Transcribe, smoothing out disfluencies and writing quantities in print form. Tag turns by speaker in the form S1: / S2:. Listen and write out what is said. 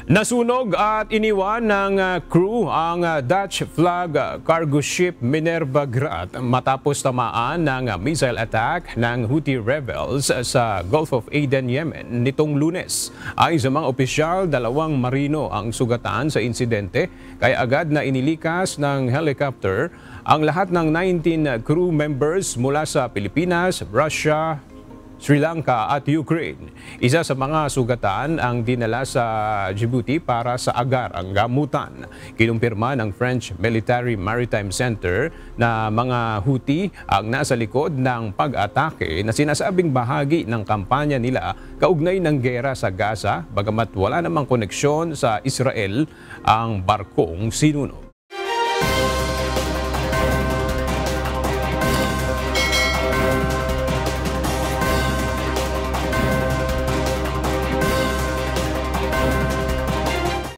S1: Nasunog at iniwan ng crew ang Dutch flag cargo ship Minerva Grat matapos tamaan ng missile attack ng Houthi rebels sa Gulf of Aden, Yemen nitong Lunes. Ayon sa mga opisyal, 2 marino ang sugatan sa insidente kaya agad na inilikas ng helicopter ang lahat ng 19 crew members mula sa Pilipinas, Russia, Sri Lanka at Ukraine. Isa sa mga sugatan ang dinala sa Djibouti para sa agarang gamutan. Kinumpirma ng French Military Maritime Center na mga Houthi ang nasa likod ng pag-atake na sinasabing bahagi ng kampanya nila kaugnay ng gera sa Gaza, bagamat wala namang koneksyon sa Israel ang barkong sinunog.